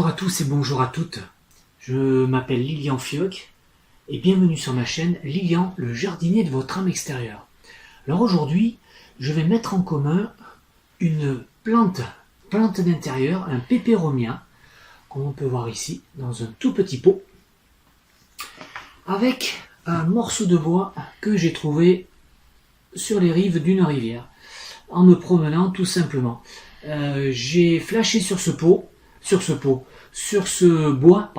Bonjour à tous et bonjour à toutes, je m'appelle Lilian Fioc et bienvenue sur ma chaîne Lilian, le jardinier de votre âme extérieure. Alors aujourd'hui, je vais mettre en commun une plante d'intérieur, un Peperomia, comme on peut voir ici, dans un tout petit pot, avec un morceau de bois que j'ai trouvé sur les rives d'une rivière, en me promenant tout simplement. J'ai flashé sur ce bois,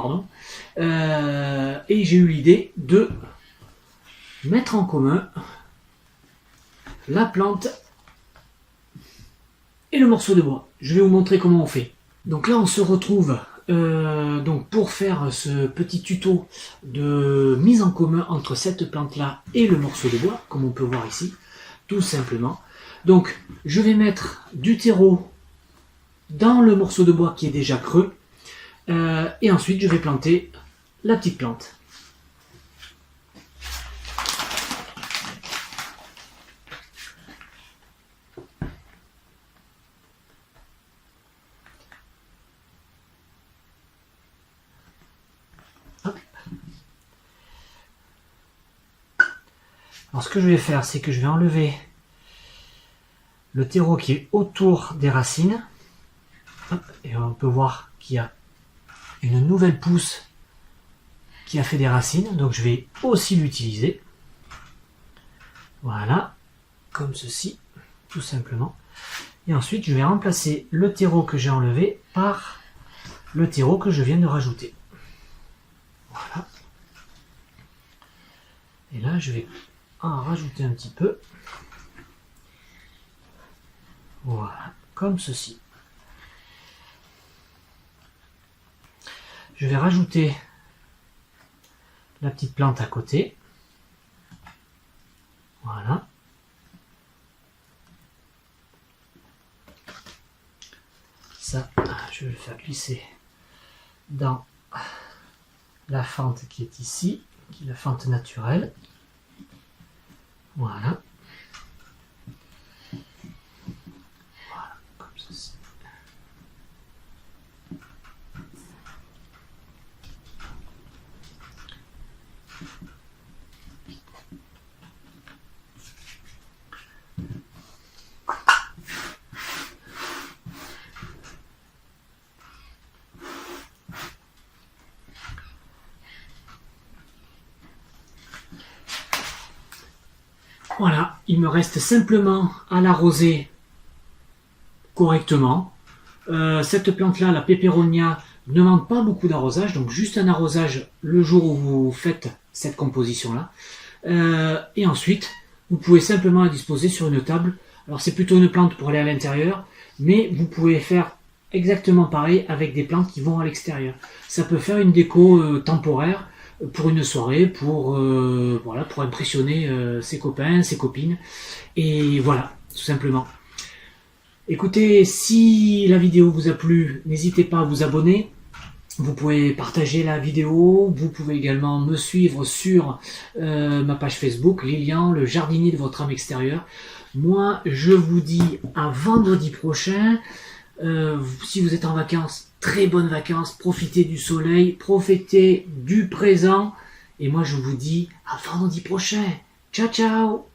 et j'ai eu l'idée de mettre en commun la plante et le morceau de bois. Je vais vous montrer comment on fait. Donc là, on se retrouve pour faire ce petit tuto de mise en commun entre cette plante-là et le morceau de bois, comme on peut voir ici, tout simplement. Donc, je vais mettre du terreau dans le morceau de bois qui est déjà creux, et ensuite je vais planter la petite plante. Hop. Alors ce que je vais faire, c'est que je vais enlever le terreau qui est autour des racines. Hop. Et on peut voir qu'il y a une nouvelle pousse qui a fait des racines, donc je vais aussi l'utiliser. Voilà, comme ceci, tout simplement. Et ensuite, je vais remplacer le terreau que j'ai enlevé par le terreau que je viens de rajouter. Voilà. Et là, je vais en rajouter un petit peu. Voilà, comme ceci. Je vais rajouter la petite plante à côté. Voilà. Ça, je vais le faire glisser dans la fente qui est ici, qui est la fente naturelle. Voilà. Voilà, comme ceci. Voilà, il me reste simplement à l'arroser correctement. Cette plante-là, la Peperomia, ne demande pas beaucoup d'arrosage, donc juste un arrosage le jour où vous faites cette composition-là. Et ensuite, vous pouvez simplement la disposer sur une table. Alors c'est plutôt une plante pour aller à l'intérieur, mais vous pouvez faire exactement pareil avec des plantes qui vont à l'extérieur. Ça peut faire une déco temporaire, pour une soirée, pour impressionner ses copains, ses copines, et voilà, tout simplement. Écoutez, si la vidéo vous a plu, n'hésitez pas à vous abonner. Vous pouvez partager la vidéo, vous pouvez également me suivre sur ma page Facebook, Lilian, le jardinier de votre âme extérieure. Moi, je vous dis à vendredi prochain. Si vous êtes en vacances, très bonnes vacances, profitez du soleil, profitez du présent, et moi je vous dis à vendredi prochain. Ciao ciao.